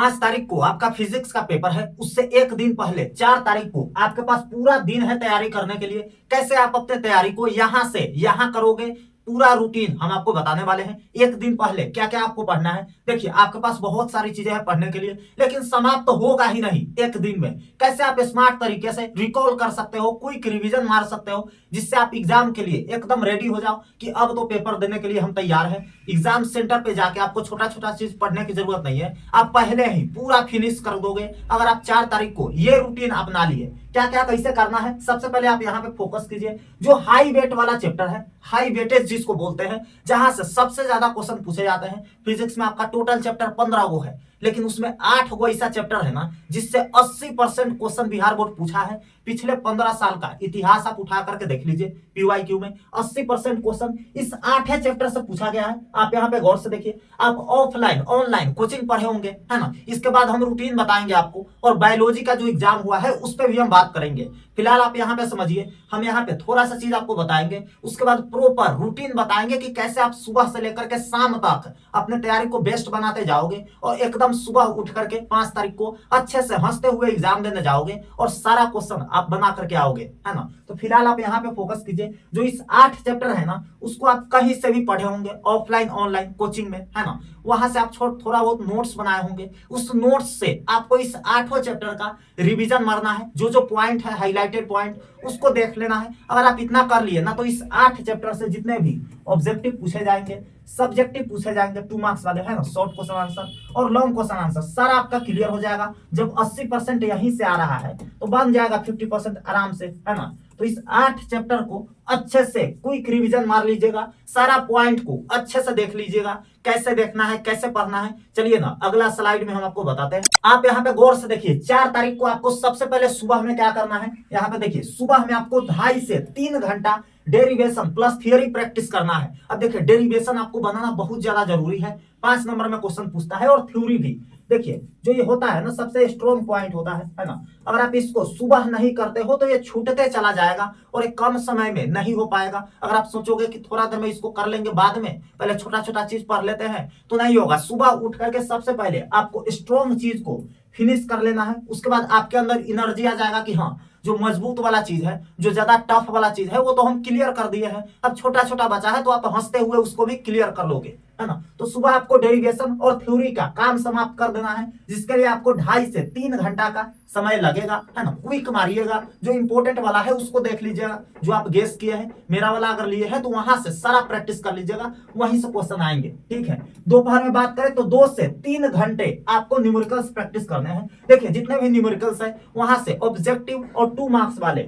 5 तारीख को आपका फिजिक्स का पेपर है, उससे एक दिन पहले 4 तारीख को आपके पास पूरा दिन है तैयारी करने के लिए। कैसे आप अपने तैयारी को यहां से यहां करोगे, पूरा रूटीन हम आपको बताने वाले हैं। एक दिन पहले क्या क्या आपको पढ़ना है। देखिए आपके पास बहुत सारी चीजें हैं पढ़ने के लिए, लेकिन समाप्त तो होगा ही नहीं एक दिन में। कैसे आप स्मार्ट तरीके से रिकॉल कर सकते हो, क्विक रिवीजन मार सकते हो, जिससे आप एग्जाम के लिए एकदम रेडी हो जाओ कि अब तो पेपर देने के लिए हम तैयार हैं। एग्जाम सेंटर पे जाके आपको छोटा छोटा चीज पढ़ने की जरूरत नहीं है, आप पहले ही पूरा फिनिश कर दोगे अगर आप 4 तारीख को ये रूटीन अपना लिए। क्या क्या कैसे करना है, सबसे पहले आप यहाँ पे फोकस कीजिए। जो हाई वेट वाला चैप्टर है, हाई वेटेज जिसको बोलते हैं, जहां से सबसे ज्यादा क्वेश्चन पूछे जाते हैं। फिजिक्स में आपका टोटल चैप्टर 15 गो है, लेकिन उसमें 8 गो ऐसा चैप्टर है ना जिससे 80% क्वेश्चन बिहार बोर्ड पूछा है। पिछले 15 साल का इतिहास आप उठा करके देख लीजिए, पीवाईक्यू में 80% क्वेश्चन इस 8 चैप्टर से पूछा गया है। आप यहाँ पे गौर से देखिए। आप ऑफलाइन ऑनलाइन कोचिंग पढ़े होंगे, है ना। इसके बाद हम रूटीन बताएंगे आपको, और बायोलॉजी का जो एग्जाम हुआ है उस पर भी हम बात करेंगे। फिलहाल आप यहाँ पे समझिए, हम यहाँ पे थोड़ा सा चीज आपको बताएंगे, उसके बाद प्रॉपर रूटीन बताएंगे कि कैसे आप सुबह से लेकर के शाम तक अपने तैयारी को बेस्ट बनाते जाओगे, और एकदम सुबह उठ करके 5 तारीख को अच्छे से हंसते हुए एग्जाम देने जाओगे, और सारा क्वेश्चन आप बना करके आओगे, है ना। तो फिलहाल आप यहाँ पे फोकस कीजिए। जो इस 8 चैप्टर है ना, उसको आप कहीं से भी पढ़े होंगे, ऑफलाइन ऑनलाइन कोचिंग में, है ना। वहां से आप थोड़ा बहुत नोट्स बनाए होंगे, उस नोट्स से आपको इस 8 चैप्टर का रिवीजन मारना है। जो जो पॉइंट है, हाईलाइटेड पॉइंट, उसको देख लेना है। अगर आप इतना कर लिए ना, तो इस 8 चैप्टर से जितने भी ऑब्जेक्टिव पूछे जाएंगे, सब्जेक्टिव पूछे जाएंगे 2 मार्क्स वाले, है ना, शॉर्ट क्वेश्चन आंसर और लॉन्ग क्वेश्चन आंसर, सारा आपका क्लियर हो जाएगा। जब 80% यहीं से आ रहा है तो बन जाएगा 50% आराम से, है ना। तो इस 8 चैप्टर को अच्छे से क्विक रिवीजन मार लीजिएगा, सारा पॉइंट को अच्छे से देख लीजिएगा, कैसे देखना है, कैसे पढ़ना है। चलिए ना अगला स्लाइड में हम आपको बताते हैं। आप यहाँ पे गौर से देखिए, 4 तारीख को आपको सबसे पहले सुबह में क्या करना है। यहाँ पे देखिए, सुबह में आपको 2.5 से 3 घंटा डेरिवेशन प्लस थियरी प्रैक्टिस करना है। अब देखिए, डेरिवेशन आपको बनाना बहुत ज्यादा जरूरी है, 5 नंबर में क्वेश्चन पूछता है, और थ्योरी भी। देखिए जो ये होता है ना, सबसे स्ट्रॉन्ग पॉइंट होता है ना। अगर आप इसको सुबह नहीं करते हो तो ये छूटते चला जाएगा, और एक कम समय में नहीं हो पाएगा। अगर आप सोचोगे कि थोड़ा देर में इसको कर लेंगे, बाद में पहले छोटा छोटा चीज पढ़ लेते हैं, तो नहीं होगा। सुबह उठ करके सबसे पहले आपको स्ट्रॉन्ग चीज को फिनिश कर लेना है। उसके बाद आपके अंदर एनर्जी आ जाएगा कि हाँ, जो मजबूत वाला चीज है, जो ज्यादा टफ वाला चीज है, वो तो हम क्लियर कर दिए हैं। अब छोटा छोटा बचा है, तो आप हंसते हुए उसको भी क्लियर कर लोगे, है ना। तो सुबह आपको डेरिवेशन और थ्योरी का काम समाप्त कर देना है, जिसके लिए आपको 2.5 से 3 घंटा का समय लगेगा, है ना। क्विक मारिएगा, जो इंपॉर्टेंट वाला है उसको देख लीजिएगा, जो आप गेस किए हैं। मेरा वाला अगर लिए है तो वहां से सारा प्रैक्टिस कर लीजिएगा, वहीं से क्वेश्चन आएंगे, ठीक है। दोपहर में बात करें तो 2 से 3 घंटे आपको न्यूमेरिकल्स प्रैक्टिस करने हैं। देखिए जितने भी न्यूमेरिकल्स है, वहां से ऑब्जेक्टिव और 2 मार्क्स वाले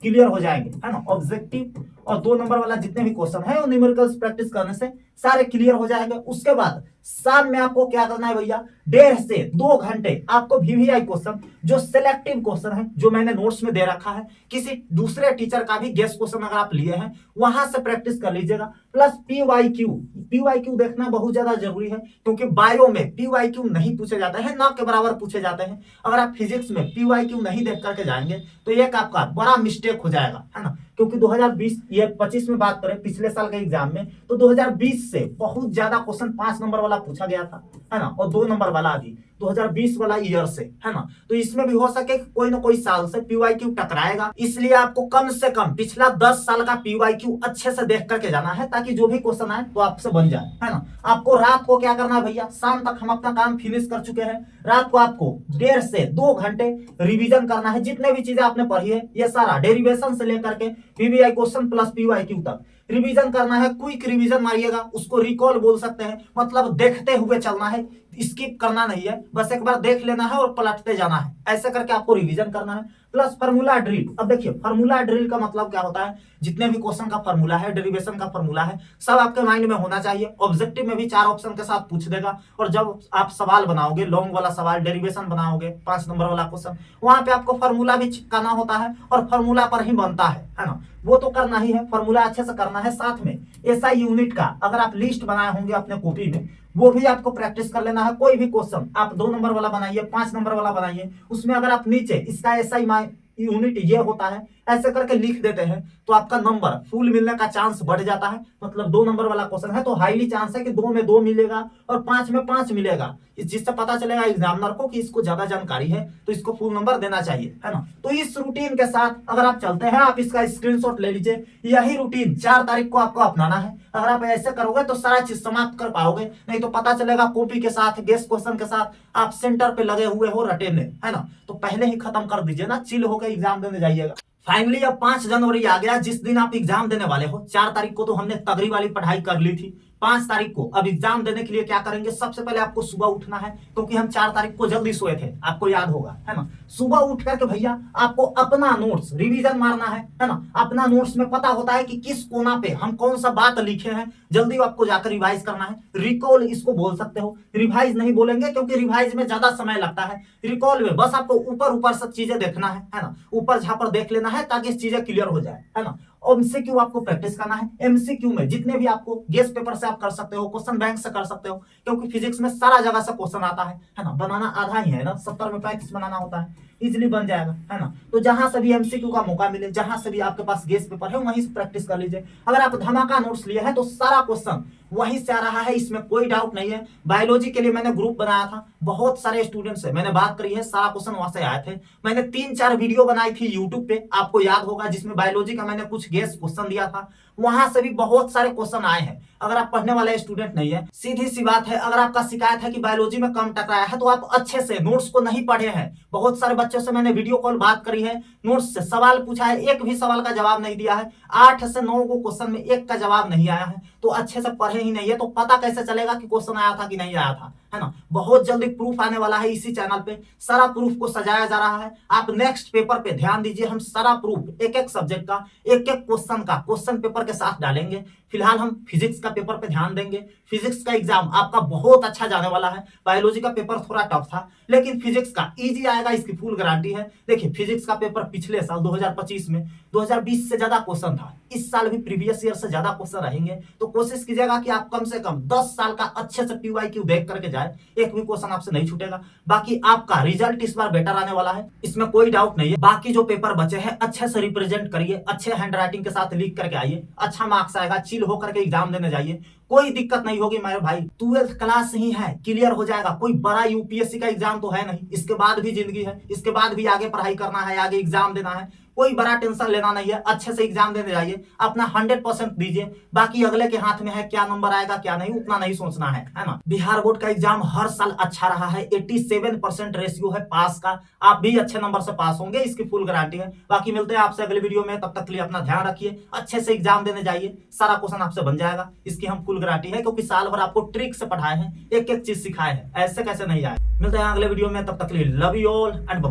क्लियर हो जाएंगे, है ना। ऑब्जेक्टिव और 2 नंबर वाला जितने भी क्वेश्चन है, वो न्यूमेरिकल्स प्रैक्टिस करने से सारे क्लियर हो जाएंगे। उसके बाद शाम में आपको क्या करना है भैया, 1.5 से 2 घंटे आपको वीवीआई क्वेश्चन, जो सिलेक्टिव क्वेश्चन है, जो मैंने नोट्स में दे रखा है, किसी दूसरे टीचर का भी गेस्ट क्वेश्चन अगर आप लिए हैं, वहां से प्रैक्टिस कर लीजिएगा। प्लस पीवाईक्यू, पीवाईक्यू देखना बहुत ज्यादा जरूरी है, क्योंकि बायो में पीवाईक्यू नहीं पूछे जाते हैं, ना के बराबर पूछे जाते हैं। अगर आप फिजिक्स में पीवाईक्यू नहीं देख करके जाएंगे तो एक आपका बड़ा मिस्टेक हो जाएगा, है ना। क्योंकि 2020 ये 25 में बात करें, पिछले साल के एग्जाम में, तो 2020 से बहुत ज्यादा क्वेश्चन 5 नंबर वाला पूछा गया था, है ना, और 2 नंबर वाला भी 2020 वाला ईयर से, है ना। तो इसमें भी हो सके कोई ना कोई साल से पीवाईक्यू टकराएगा, इसलिए आपको कम से कम पिछला 10 साल का पीवाईक्यू अच्छे से देख करके जाना है, ताकि जो भी क्वेश्चन आए तो आपसे बन जाए, है ना। आपको रात को क्या करना है भैया, शाम तक हम अपना काम फिनिश कर चुके हैं, रात को आपको 1.5 से 2 घंटे रिवीजन करना है। जितने भी चीजें आपने पढ़ी है, ये सारा डेरिवेशन से लेकर के पीवीआई क्वेश्चन प्लस पीवाईक्यू तक रिवीजन करना है। क्विक रिवीजन मारिएगा, उसको रिकॉल बोल सकते हैं, मतलब देखते हुए चलना है, स्किप करना नहीं है, बस एक बार देख लेना है और पलटते जाना है। ऐसे करके आपको रिवीजन करना है। Plus formula drill. अब देखिए, फार्मूला ड्रिल का मतलब क्या होता है, जितने भी क्वेश्चन का फार्मूला है, डेरिवेशन का फार्मूला है, सब आपके माइंड में होना चाहिए। ऑब्जेक्टिव में भी 4 ऑप्शन के साथ पूछ देगा, और जब आप सवाल बनाओगे, लॉन्ग वाला सवाल, डेरिवेशन बनाओगे, 5 नंबर वाला क्वेश्चन, वहां पे आपको फार्मूला भी चिपकाना होता है, और फार्मूला पर ही बनता है ना। वो तो करना ही है, फार्मूला अच्छे से करना है। साथ में एसआई यूनिट का अगर आप लिस्ट बनाए होंगे अपने कॉपी में, वो भी आपको प्रैक्टिस कर लेना है। कोई भी क्वेश्चन आप 2 नंबर वाला बनाइए, 5 नंबर वाला बनाइए, उसमें अगर आप नीचे इसका एसआई यूनिट ये होता है, ऐसे करके लिख देते हैं तो आपका नंबर फुल मिलने का चांस बढ़ जाता है। मतलब 2 नंबर वाला क्वेश्चन है तो हाईली चांस है कि 2 में 2 मिलेगा और 5 में 5 मिलेगा। जिससे पता चलेगा एग्जामिनर को कि इसको ज्यादा जानकारी है तो इसको फुल नंबर देना चाहिए, है ना। तो इस रूटीन के साथ अगर आप चलते हैं, आप इसका स्क्रीनशॉट ले लीजिए। यही रूटीन 4 तारीख को आपको अपनाना है। अगर आप ऐसे करोगे तो सारा चीज समाप्त कर पाओगे, नहीं तो पता चलेगा कॉपी के साथ गेस क्वेश्चन के साथ आप सेंटर पे लगे हुए हो रटेने, है ना। तो पहले ही खत्म कर दीजिए ना, चिल होकर एग्जाम देने जाइएगा। फाइनली अब 5 जनवरी आ गया, जिस दिन आप एग्जाम देने वाले हो। 4 तारीख को तो हमने तगड़ी वाली पढ़ाई कर ली थी। 5 तारीख को अब एग्जाम देने के लिए क्या करेंगे, सबसे पहले आपको सुबह उठना है, क्योंकि हम 4 तारीख को जल्दी सोए थे, आपको याद होगा, है ना। सुबह उठ करके भैया आपको अपना नोट्स रिवीजन मारना है ना। अपना नोट्स में पता होता है कि किस कोना पे हम कौन सा बात लिखे हैं, जल्दी आपको जाकर रिवाइज करना है। रिकॉल इसको बोल सकते हो, रिवाइज नहीं बोलेंगे क्योंकि रिवाइज में ज्यादा समय लगता है। रिकॉल में बस आपको ऊपर ऊपर सब चीजें देखना है ना, ऊपर झापर देख लेना है ताकि चीजें क्लियर हो जाए, है ना। एमसीक्यू आपको प्रैक्टिस करना है। एमसीक्यू में जितने भी आपको गेस पेपर से आप कर सकते हो, क्वेश्चन बैंक से कर सकते हो, क्योंकि फिजिक्स में सारा जगह से क्वेश्चन आता है ना। बनाना आधा ही है ना, 70 में 35 बनाना होता है, इजिली बन जाएगा, है ना। तो जहां से भी एमसीक्यू का मौका मिले, जहां से भी आपके पास गेस पेपर है, वहीं से प्रैक्टिस कर लीजिए। अगर आप धमाका नोट्स लिए हैं तो सारा क्वेश्चन वहीं से आ रहा है, इसमें कोई डाउट नहीं है। बायोलॉजी के लिए मैंने ग्रुप बनाया था, बहुत सारे स्टूडेंट से मैंने बात करी है, सारा क्वेश्चन वहां से आए थे। मैंने 3-4 वीडियो बनाई थी यूट्यूब पे, आपको याद होगा, जिसमें बायोलॉजी का मैंने कुछ गेस क्वेश्चन दिया था, वहां से भी बहुत सारे क्वेश्चन आए हैं। अगर आप पढ़ने वाले स्टूडेंट नहीं है, सीधी सी बात है, अगर आपका शिकायत है कि बायोलॉजी में कम टकराया है तो आप अच्छे से नोट्स को नहीं पढ़े हैं। बहुत सारे बच्चों से मैंने वीडियो कॉल बात करी है, नोट्स से सवाल पूछा है, एक भी सवाल का जवाब नहीं दिया है। 8 से 9 को क्वेश्चन में एक का जवाब नहीं आया है, तो अच्छे से पढ़े ही नहीं है, तो पता कैसे चलेगा कि क्वेश्चन आया था कि नहीं आया था, है ना। बहुत जल्दी प्रूफ आने वाला है इसी चैनल पे, सारा प्रूफ को सजाया जा रहा है। आप नेक्स्ट पेपर पे ध्यान दीजिए, हम सारा प्रूफ एक एक सब्जेक्ट का, एक एक क्वेश्चन का क्वेश्चन पेपर के साथ डालेंगे। फिलहाल हम फिजिक्स का पेपर पे ध्यान देंगे। फिजिक्स का एग्जाम आपका बहुत अच्छा जाने वाला है। बायोलॉजी का पेपर थोड़ा टफ था, लेकिन फिजिक्स का इजी आएगा, इसकी फुल गारंटी है। देखिए, फिजिक्स का पेपर पिछले साल 2025 में 2020 से ज्यादा क्वेश्चन था, इस साल भी प्रीवियस ईयर से ज्यादा क्वेश्चन रहेंगे। तो कोशिश कीजिएगा कि आप कम से कम 10 साल का अच्छे से पीवाईक्यू देख करके जाए, एक भी क्वेश्चन आपसे नहीं छूटेगा। बाकी आपका रिजल्ट इस बार बेटर आने वाला है, इसमें कोई डाउट नहीं है। बाकी जो पेपर बचे हैं अच्छे से रिप्रेजेंट करिए, अच्छे हैंड राइटिंग के साथ लिख करके आइए, अच्छा मार्क्स आएगा। चिल होकर के एग्जाम देने जाइए, कोई दिक्कत नहीं होगी मेरे भाई। 12th क्लास ही है, क्लियर हो जाएगा। कोई बड़ा यूपीएससी का एग्जाम तो है नहीं, इसके बाद भी जिंदगी है, इसके बाद भी आगे पढ़ाई करना है, आगे एग्जाम देना है। कोई बड़ा टेंशन लेना नहीं है, अच्छे से एग्जाम देने जाइए, अपना 100% दीजिए। बाकी अगले के हाथ में है, क्या नंबर आएगा क्या नहीं, उतना नहीं सोचना है ना। बिहार बोर्ड का एग्जाम हर साल अच्छा रहा है, 87% रेशियो है पास का। आप भी अच्छे नंबर से पास होंगे, इसकी फुल गारंटी है। बाकी मिलते हैं आपसे अगले वीडियो में, तब तक के लिए अपना ध्यान रखिए, अच्छे से एग्जाम देने जाइए, सारा क्वेश्चन आपसे बन जाएगा, इसकी हम फुल गारंटी है, क्योंकि साल भर आपको ट्रिक से पढ़ाए हैं, एक एक चीज सिखाए हैं, ऐसे कैसे नहीं आए। मिलते हैं अगले वीडियो में, तब तक के लिए love you all and bye.